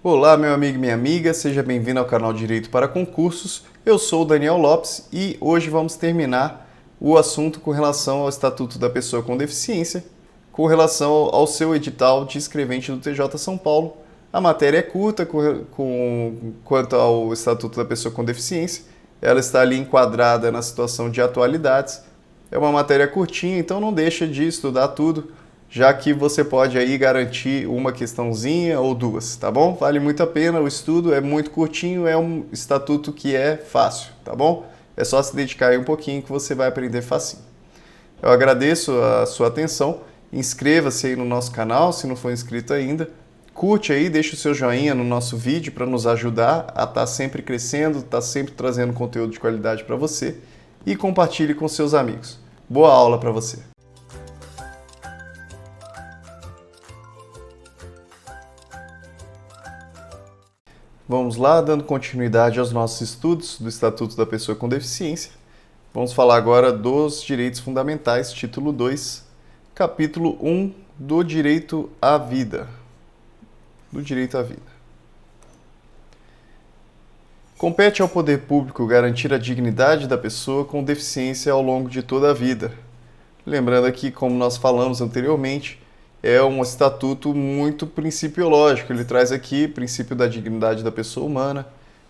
Olá, meu amigo e minha amiga, seja bem-vindo ao canal Direito para Concursos. Eu sou o Daniel Lopes e hoje vamos terminar o assunto com relação ao Estatuto da Pessoa com Deficiência, com relação ao seu edital de escrevente do TJ São Paulo. A matéria é curta quanto ao Estatuto da Pessoa com Deficiência, ela está ali enquadrada na situação de atualidades. É uma matéria curtinha, então não deixa de estudar tudo, já que você pode aí garantir uma questãozinha ou duas, tá bom? Vale muito a pena, o estudo é muito curtinho, é um estatuto que é fácil, tá bom? É só se dedicar aí um pouquinho que você vai aprender facinho. Eu agradeço a sua atenção, inscreva-se aí no nosso canal se não for inscrito ainda, curte aí, deixa o seu joinha no nosso vídeo para nos ajudar a estar sempre crescendo, estar sempre trazendo conteúdo de qualidade para você e compartilhe com seus amigos. Boa aula para você! Vamos lá, dando continuidade aos nossos estudos do Estatuto da Pessoa com Deficiência. Vamos falar agora dos direitos fundamentais, título 2, capítulo 1 do direito à vida. Do direito à vida. Compete ao poder público garantir a dignidade da pessoa com deficiência ao longo de toda a vida. Lembrando aqui, como nós falamos anteriormente, é um estatuto muito principiológico. Ele traz aqui o princípio da dignidade da pessoa humana.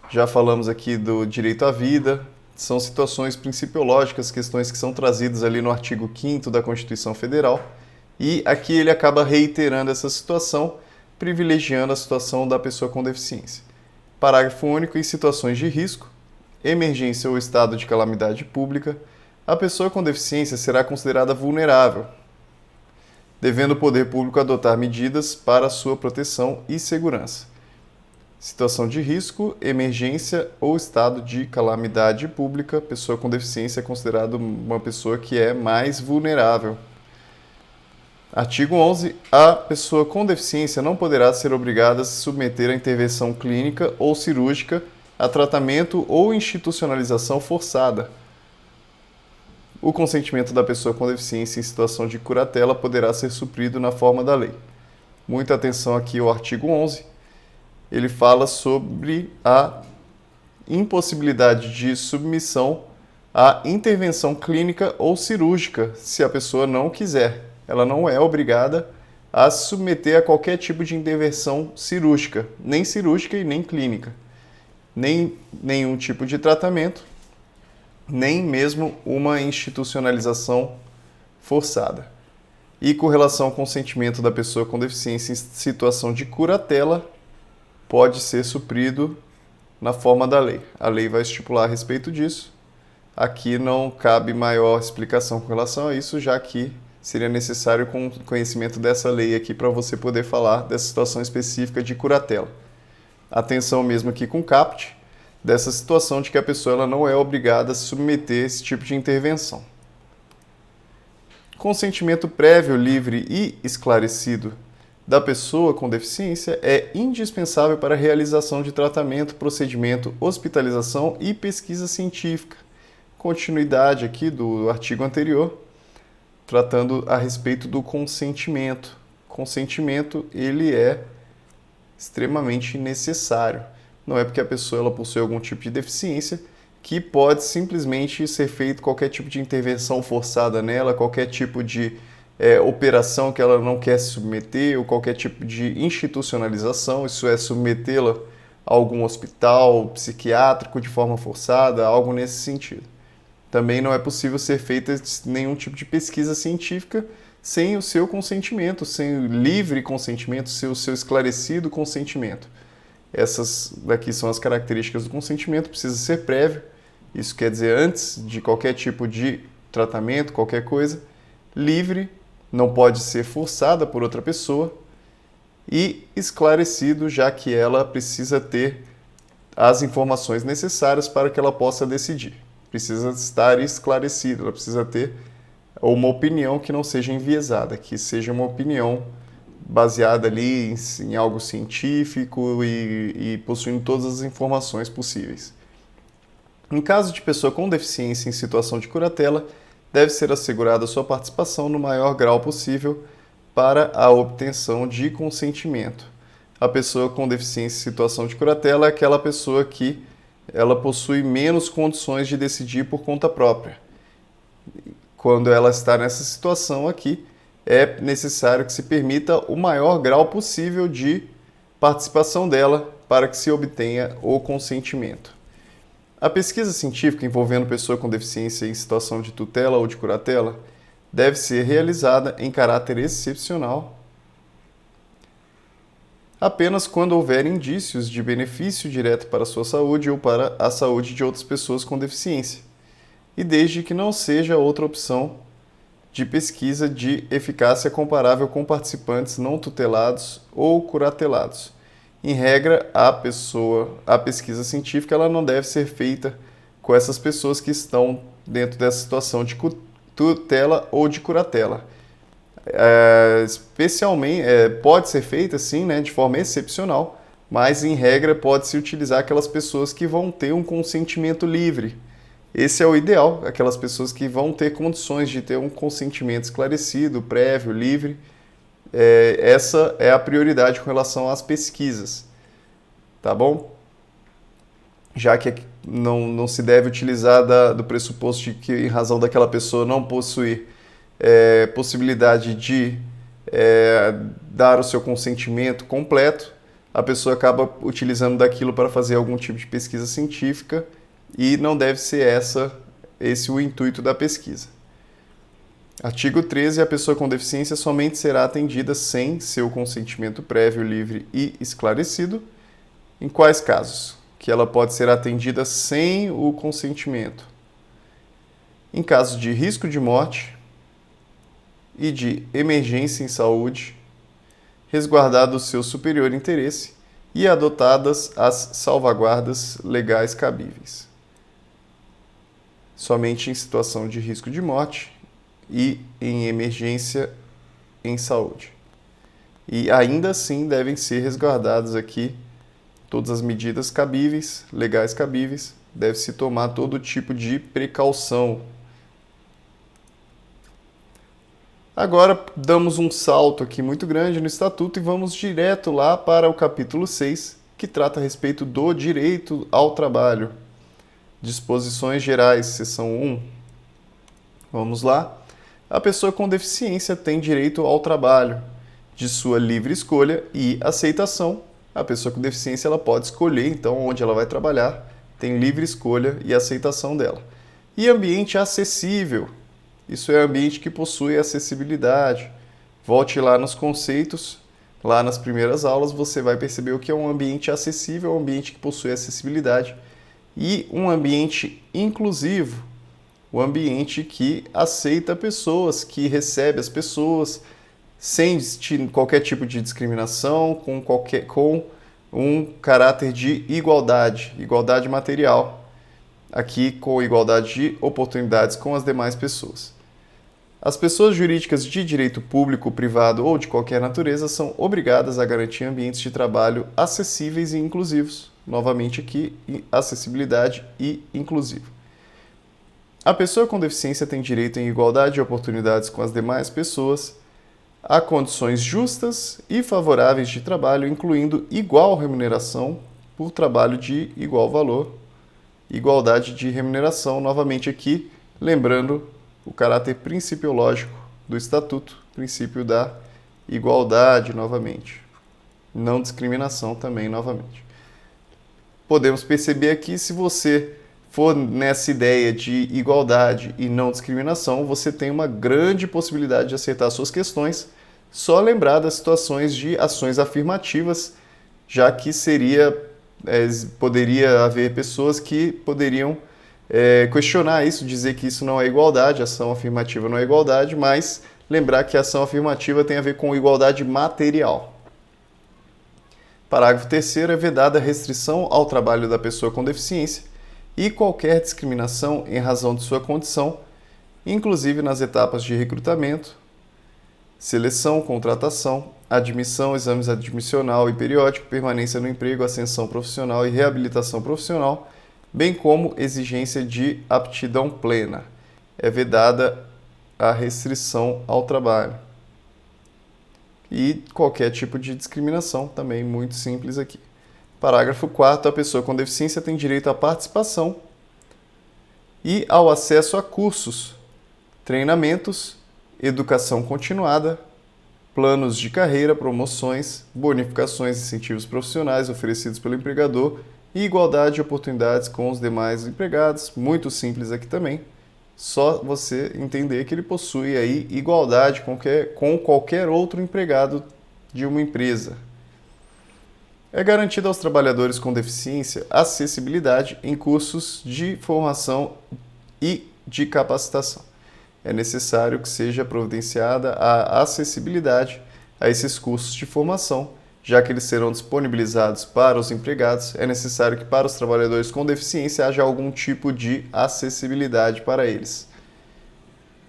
Já falamos aqui do direito à vida. São situações principiológicas, questões que são trazidas ali no artigo 5º da Constituição Federal. E aqui ele acaba reiterando essa situação, privilegiando a situação da pessoa com deficiência. Parágrafo único. Em situações de risco, emergência ou estado de calamidade pública, a pessoa com deficiência será considerada vulnerável, devendo o poder público adotar medidas para sua proteção e segurança. Situação de risco, emergência ou estado de calamidade pública, pessoa com deficiência é considerada uma pessoa que é mais vulnerável. Artigo 11. A pessoa com deficiência não poderá ser obrigada a se submeter a intervenção clínica ou cirúrgica, a tratamento ou institucionalização forçada. O consentimento da pessoa com deficiência em situação de curatela poderá ser suprido na forma da lei. Muita atenção aqui ao artigo 11. Ele fala sobre a impossibilidade de submissão à intervenção clínica ou cirúrgica, se a pessoa não quiser. Ela não é obrigada a se submeter a qualquer tipo de intervenção cirúrgica, nem cirúrgica e nem clínica, nem nenhum tipo de tratamento, nem mesmo uma institucionalização forçada. E com relação ao consentimento da pessoa com deficiência em situação de curatela, pode ser suprido na forma da lei. A lei vai estipular a respeito disso. Aqui não cabe maior explicação com relação a isso, já que seria necessário conhecimento dessa lei aqui para você poder falar dessa situação específica de curatela. Atenção mesmo aqui com o CAPT, dessa situação de que a pessoa ela não é obrigada a se submeter a esse tipo de intervenção. Consentimento prévio, livre e esclarecido da pessoa com deficiência é indispensável para a realização de tratamento, procedimento, hospitalização e pesquisa científica. Continuidade aqui do artigo anterior, tratando a respeito do consentimento. Consentimento, ele é extremamente necessário. Não é porque a pessoa ela possui algum tipo de deficiência que pode simplesmente ser feito qualquer tipo de intervenção forçada nela, qualquer tipo de operação que ela não quer se submeter, ou qualquer tipo de institucionalização, isso é submetê-la a algum hospital psiquiátrico de forma forçada, algo nesse sentido. Também não é possível ser feita nenhum tipo de pesquisa científica sem o seu consentimento, sem o livre consentimento, sem o seu esclarecido consentimento. Essas daqui são as características do consentimento, precisa ser prévio, isso quer dizer antes de qualquer tipo de tratamento, qualquer coisa, livre, não pode ser forçada por outra pessoa, e esclarecido, já que ela precisa ter as informações necessárias para que ela possa decidir. Precisa estar esclarecida, ela precisa ter uma opinião que não seja enviesada, que seja uma opinião baseada ali em algo científico e possuindo todas as informações possíveis. Em caso de pessoa com deficiência em situação de curatela, deve ser assegurada sua participação no maior grau possível para a obtenção de consentimento. a pessoa com deficiência em situação de curatela é aquela pessoa que ela possui menos condições de decidir por conta própria. Quando ela está nessa situação aqui, é necessário que se permita o maior grau possível de participação dela para que se obtenha o consentimento. A pesquisa científica envolvendo pessoa com deficiência em situação de tutela ou de curatela deve ser realizada em caráter excepcional apenas quando houver indícios de benefício direto para a sua saúde ou para a saúde de outras pessoas com deficiência, e desde que não seja outra opção de pesquisa de eficácia comparável com participantes não tutelados ou curatelados. Em regra, a pesquisa científica ela não deve ser feita com essas pessoas que estão dentro dessa situação de tutela ou de curatela. Especialmente, pode ser feita sim, né, de forma excepcional, mas em regra pode-se utilizar aquelas pessoas que vão ter um consentimento livre. Esse é o ideal, aquelas pessoas que vão ter condições de ter um consentimento esclarecido, prévio, livre. Essa é a prioridade com relação às pesquisas, tá bom? Já que não se deve utilizar do pressuposto de que, em razão daquela pessoa não possuir possibilidade de dar o seu consentimento completo, a pessoa acaba utilizando daquilo para fazer algum tipo de pesquisa científica e não deve ser esse o intuito da pesquisa. Artigo 13. A pessoa com deficiência somente será atendida sem seu consentimento prévio, livre e esclarecido. Em quais casos que ela pode ser atendida sem o consentimento? Em caso de risco de morte e de emergência em saúde, resguardado o seu superior interesse e adotadas as salvaguardas legais cabíveis. Somente em situação de risco de morte e em emergência em saúde. E ainda assim devem ser resguardadas aqui todas as medidas cabíveis, legais cabíveis, deve-se tomar todo tipo de precaução. Agora damos um salto aqui muito grande no Estatuto e vamos direto lá para o capítulo 6, que trata a respeito do direito ao trabalho. Disposições gerais, seção 1. Vamos lá. A pessoa com deficiência tem direito ao trabalho, de sua livre escolha e aceitação. A pessoa com deficiência ela pode escolher, então, onde ela vai trabalhar, tem livre escolha e aceitação dela. E ambiente acessível. Isso é ambiente que possui acessibilidade. Volte lá nos conceitos, lá nas primeiras aulas, você vai perceber o que é um ambiente acessível, um ambiente que possui acessibilidade, e um ambiente inclusivo, o ambiente que aceita pessoas, que recebe as pessoas sem qualquer tipo de discriminação, com um caráter de igualdade material, aqui com igualdade de oportunidades com as demais pessoas. As pessoas jurídicas de direito público, privado ou de qualquer natureza são obrigadas a garantir ambientes de trabalho acessíveis e inclusivos. Novamente aqui, acessibilidade e inclusivo. A pessoa com deficiência tem direito em igualdade de oportunidades com as demais pessoas, a condições justas e favoráveis de trabalho, incluindo igual remuneração por trabalho de igual valor, igualdade de remuneração, novamente aqui, lembrando o caráter principiológico do Estatuto, princípio da igualdade, novamente, não discriminação também, novamente. Podemos perceber aqui, se você for nessa ideia de igualdade e não discriminação, você tem uma grande possibilidade de acertar suas questões, só lembrar das situações de ações afirmativas, já que poderia haver pessoas que poderiam questionar isso, dizer que isso não é igualdade, ação afirmativa não é igualdade, mas lembrar que a ação afirmativa tem a ver com igualdade material. Parágrafo 3º. É vedada a restrição ao trabalho da pessoa com deficiência e qualquer discriminação em razão de sua condição, inclusive nas etapas de recrutamento, seleção, contratação, admissão, exames admissional e periódico, permanência no emprego, ascensão profissional e reabilitação profissional, bem como exigência de aptidão plena. É vedada a restrição ao trabalho. e qualquer tipo de discriminação, também muito simples aqui. Parágrafo 4º, a pessoa com deficiência tem direito à participação e ao acesso a cursos, treinamentos, educação continuada, planos de carreira, promoções, bonificações e incentivos profissionais oferecidos pelo empregador e igualdade de oportunidades com os demais empregados. Muito simples aqui também. Só você entender que ele possui aí igualdade com qualquer outro empregado de uma empresa. É garantida aos trabalhadores com deficiência acessibilidade em cursos de formação e de capacitação. É necessário que seja providenciada a acessibilidade a esses cursos de formação, já que eles serão disponibilizados para os empregados. É necessário que para os trabalhadores com deficiência haja algum tipo de acessibilidade para eles,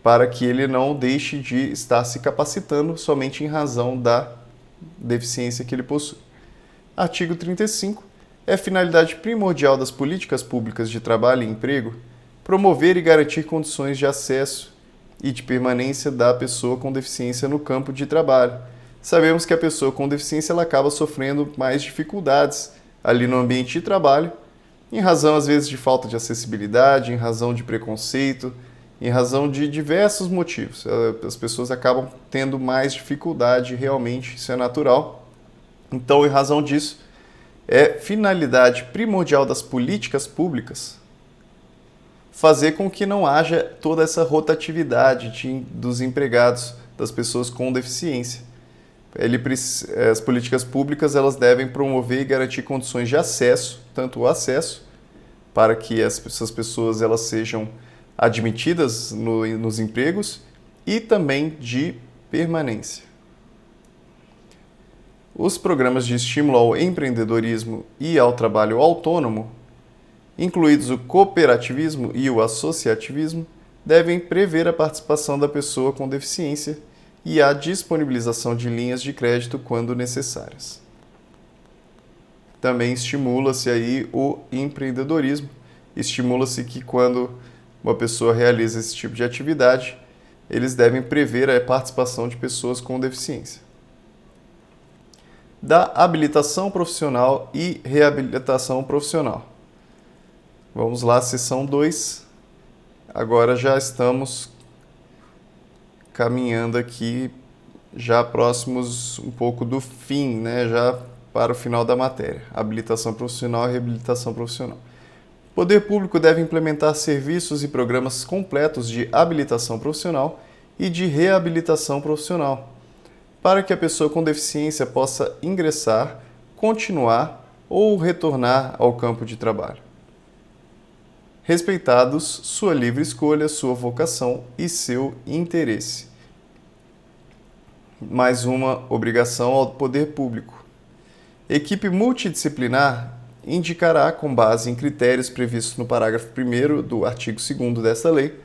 para que ele não deixe de estar se capacitando somente em razão da deficiência que ele possui. Artigo 35. É finalidade primordial das políticas públicas de trabalho e emprego promover e garantir condições de acesso e de permanência da pessoa com deficiência no campo de trabalho. Sabemos que a pessoa com deficiência ela acaba sofrendo mais dificuldades ali no ambiente de trabalho, em razão às vezes de falta de acessibilidade, em razão de preconceito, em razão de diversos motivos. As pessoas acabam tendo mais dificuldade realmente, isso é natural. Então, em razão disso, é finalidade primordial das políticas públicas fazer com que não haja toda essa rotatividade dos empregados, das pessoas com deficiência. As políticas públicas elas devem promover e garantir condições de acesso, tanto o acesso, para que essas pessoas elas sejam admitidas nos empregos, e também de permanência. Os programas de estímulo ao empreendedorismo e ao trabalho autônomo, incluídos o cooperativismo e o associativismo, devem prever a participação da pessoa com deficiência e a disponibilização de linhas de crédito quando necessárias. Também estimula-se aí o empreendedorismo. Estimula-se que quando uma pessoa realiza esse tipo de atividade, eles devem prever a participação de pessoas com deficiência. Da habilitação profissional e reabilitação profissional. Vamos lá, seção 2. Agora já estamos caminhando aqui, já próximos um pouco do fim, né? Já para o final da matéria. Habilitação profissional e reabilitação profissional. O poder público deve implementar serviços e programas completos de habilitação profissional e de reabilitação profissional, para que a pessoa com deficiência possa ingressar, continuar ou retornar ao campo de trabalho, respeitados sua livre escolha, sua vocação e seu interesse. Mais uma obrigação ao poder público. Equipe multidisciplinar indicará, com base em critérios previstos no parágrafo 1º do artigo 2º desta lei,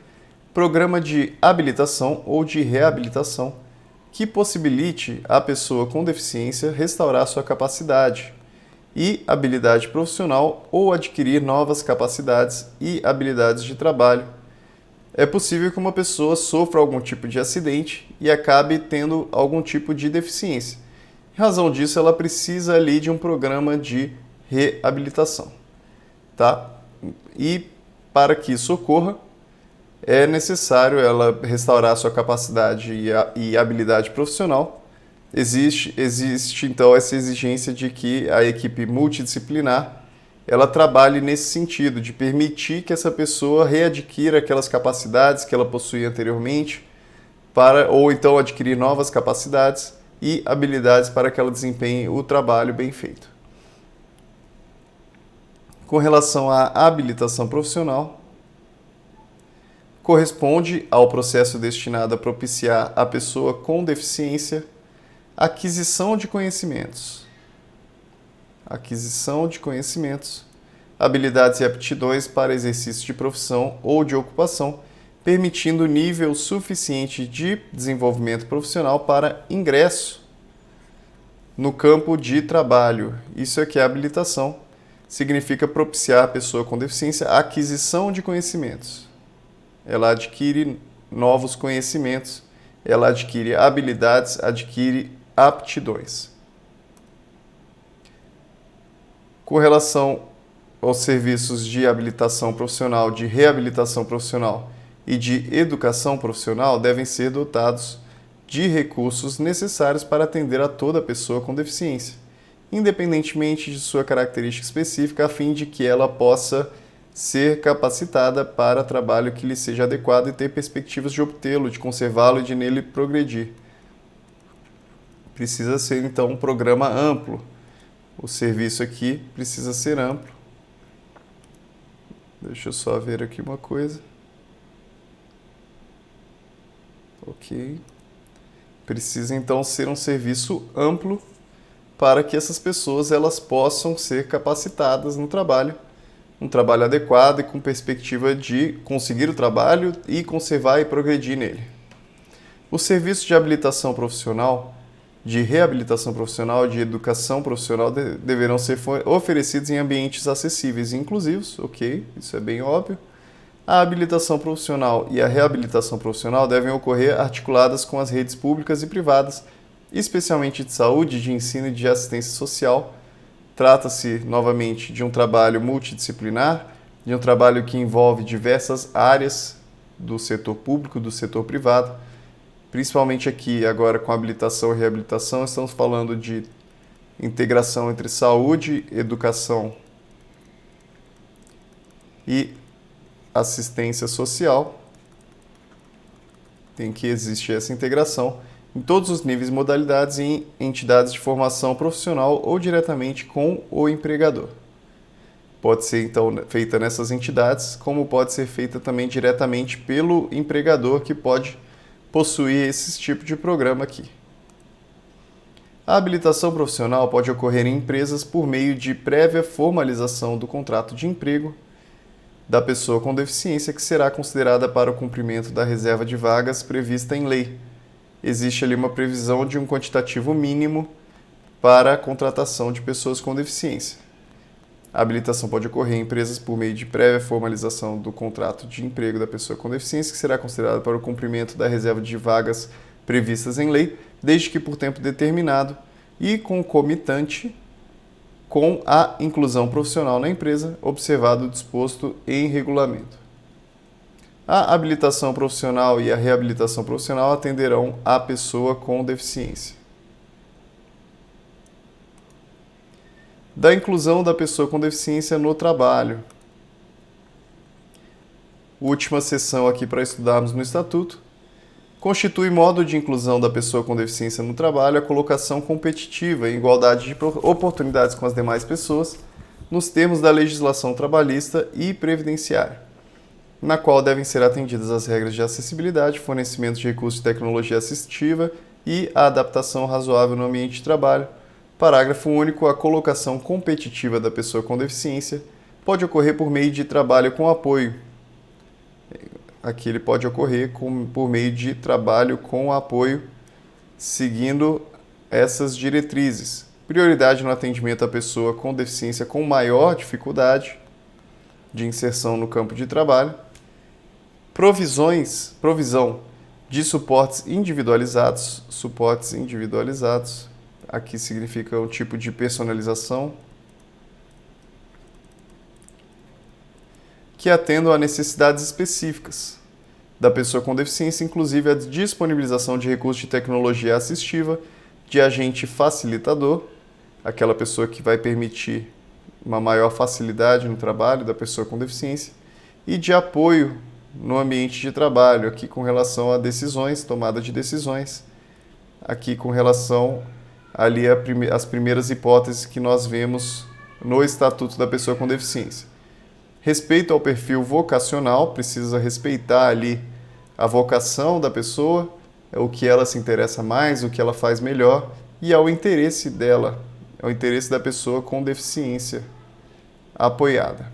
programa de habilitação ou de reabilitação que possibilite à pessoa com deficiência restaurar sua capacidade e habilidade profissional ou adquirir novas capacidades e habilidades de trabalho. É possível que uma pessoa sofra algum tipo de acidente e acabe tendo algum tipo de deficiência. Em razão disso, ela precisa ali de um programa de reabilitação, tá? E para que isso ocorra, é necessário ela restaurar sua capacidade e habilidade profissional. Existe então essa exigência de que a equipe multidisciplinar ela trabalhe nesse sentido, de permitir que essa pessoa readquira aquelas capacidades que ela possuía anteriormente, ou então adquirir novas capacidades e habilidades para que ela desempenhe o trabalho bem feito. Com relação à habilitação profissional, corresponde ao processo destinado a propiciar à pessoa com deficiência aquisição de conhecimentos, habilidades e aptidões para exercício de profissão ou de ocupação, permitindo nível suficiente de desenvolvimento profissional para ingresso no campo de trabalho. Isso é que é habilitação. Significa propiciar à pessoa com deficiência a aquisição de conhecimentos. Ela adquire novos conhecimentos, ela adquire habilidades, adquire aptidões. Com relação aos serviços de habilitação profissional, de reabilitação profissional e de educação profissional, devem ser dotados de recursos necessários para atender a toda pessoa com deficiência, independentemente de sua característica específica, a fim de que ela possa ser capacitada para trabalho que lhe seja adequado e ter perspectivas de obtê-lo, de conservá-lo e de nele progredir. Precisa ser, então, um programa amplo. O serviço aqui precisa ser amplo. Deixa eu só ver aqui uma coisa. Ok. Precisa, então, ser um serviço amplo para que essas pessoas elas possam ser capacitadas no trabalho, um trabalho adequado e com perspectiva de conseguir o trabalho e conservar e progredir nele. Os serviços de habilitação profissional, de reabilitação profissional, de educação profissional deverão ser oferecidos em ambientes acessíveis e inclusivos, ok, isso é bem óbvio. A habilitação profissional e a reabilitação profissional devem ocorrer articuladas com as redes públicas e privadas, especialmente de saúde, de ensino e de assistência social. Trata-se, novamente, de um trabalho multidisciplinar, de um trabalho que envolve diversas áreas do setor público, do setor privado. Principalmente aqui, agora com habilitação e reabilitação, estamos falando de integração entre saúde, educação e assistência social. Tem que existir essa integração em todos os níveis e modalidades em entidades de formação profissional ou diretamente com o empregador. Pode ser, então, feita nessas entidades, como pode ser feita também diretamente pelo empregador, que pode possuir esse tipo de programa aqui. A habilitação profissional pode ocorrer em empresas por meio de prévia formalização do contrato de emprego da pessoa com deficiência, que será considerada para o cumprimento da reserva de vagas prevista em lei. Existe ali uma previsão de um quantitativo mínimo para a contratação de pessoas com deficiência. A habilitação pode ocorrer em empresas por meio de prévia formalização do contrato de emprego da pessoa com deficiência, que será considerada para o cumprimento da reserva de vagas previstas em lei, desde que por tempo determinado e concomitante com a inclusão profissional na empresa, observado o disposto em regulamento. A habilitação profissional e a reabilitação profissional atenderão a pessoa com deficiência. Da inclusão da pessoa com deficiência no trabalho. Última sessão aqui para estudarmos no Estatuto. Constitui modo de inclusão da pessoa com deficiência no trabalho a colocação competitiva em igualdade de oportunidades com as demais pessoas, nos termos da legislação trabalhista e previdenciária, na qual devem ser atendidas as regras de acessibilidade, fornecimento de recursos de tecnologia assistiva e a adaptação razoável no ambiente de trabalho. Parágrafo único. A colocação competitiva da pessoa com deficiência pode ocorrer por meio de trabalho com apoio. Aqui ele pode ocorrer por meio de trabalho com apoio, seguindo essas diretrizes. Prioridade no atendimento à pessoa com deficiência com maior dificuldade de inserção no campo de trabalho. Provisão de suportes individualizados. Aqui significa um tipo de personalização que atendam a necessidades específicas da pessoa com deficiência, inclusive a disponibilização de recursos de tecnologia assistiva, de agente facilitador, aquela pessoa que vai permitir uma maior facilidade no trabalho da pessoa com deficiência, e de apoio no ambiente de trabalho, aqui com relação a decisões, tomada de decisões, aqui com relação ali às primeiras hipóteses que nós vemos no Estatuto da Pessoa com Deficiência. Respeito ao perfil vocacional, precisa respeitar ali a vocação da pessoa, o que ela se interessa mais, o que ela faz melhor, e ao interesse dela, ao interesse da pessoa com deficiência apoiada.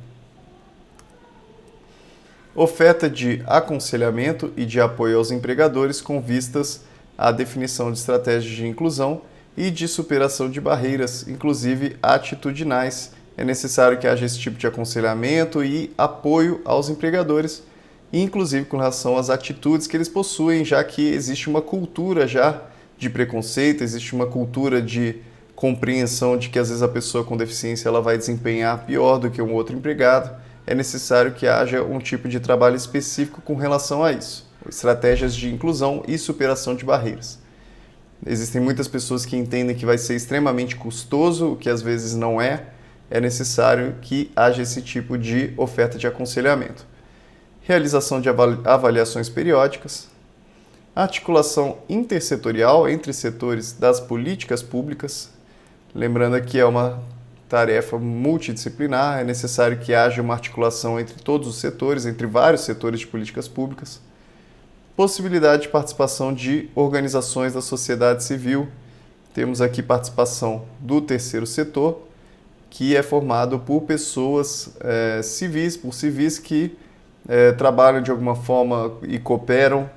Oferta de aconselhamento e de apoio aos empregadores com vistas à definição de estratégias de inclusão e de superação de barreiras, inclusive atitudinais. É necessário que haja esse tipo de aconselhamento e apoio aos empregadores, inclusive com relação às atitudes que eles possuem, já que existe uma cultura já de preconceito, existe uma cultura de compreensão de que às vezes a pessoa com deficiência ela vai desempenhar pior do que um outro empregado. É necessário que haja um tipo de trabalho específico com relação a isso. Estratégias de inclusão e superação de barreiras. Existem muitas pessoas que entendem que vai ser extremamente custoso, o que às vezes não é. É necessário que haja esse tipo de oferta de aconselhamento. Realização de avaliações periódicas. Articulação intersetorial entre setores das políticas públicas. Lembrando que é uma tarefa multidisciplinar, é necessário que haja uma articulação entre todos os setores, entre vários setores de políticas públicas. Possibilidade de participação de organizações da sociedade civil. Temos aqui participação do terceiro setor, que é formado por pessoas civis, por civis que trabalham de alguma forma e cooperam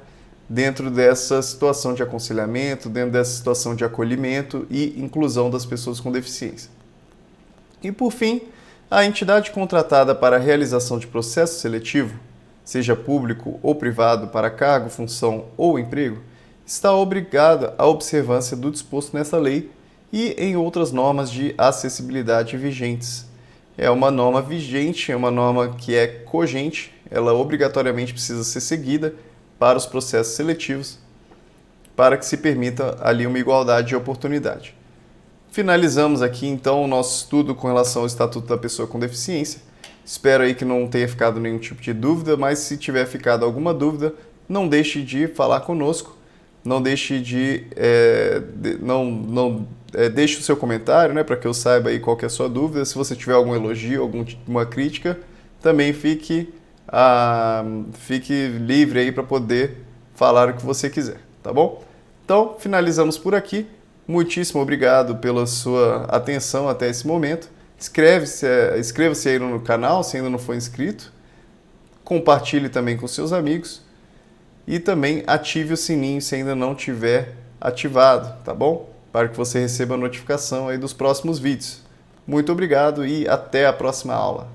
dentro dessa situação de aconselhamento, dentro dessa situação de acolhimento e inclusão das pessoas com deficiência. E por fim, a entidade contratada para a realização de processo seletivo, seja público ou privado para cargo, função ou emprego, está obrigada à observância do disposto nessa lei e em outras normas de acessibilidade vigentes. É uma norma vigente, é uma norma que é cogente, ela obrigatoriamente precisa ser seguida para os processos seletivos, para que se permita ali uma igualdade de oportunidade. Finalizamos aqui então o nosso estudo com relação ao Estatuto da Pessoa com Deficiência. Espero aí que não tenha ficado nenhum tipo de dúvida, mas se tiver ficado alguma dúvida, não deixe de falar conosco, não deixe de deixe o seu comentário, né, para que eu saiba aí qual que é a sua dúvida. Se você tiver algum elogio, alguma crítica, também fique livre aí para poder falar o que você quiser, tá bom? Então, finalizamos por aqui. Muitíssimo obrigado pela sua atenção até esse momento. Inscreva-se aí no canal se ainda não for inscrito. Compartilhe também com seus amigos. E também ative o sininho se ainda não tiver ativado, tá bom? Para que você receba a notificação aí dos próximos vídeos. Muito obrigado e até a próxima aula.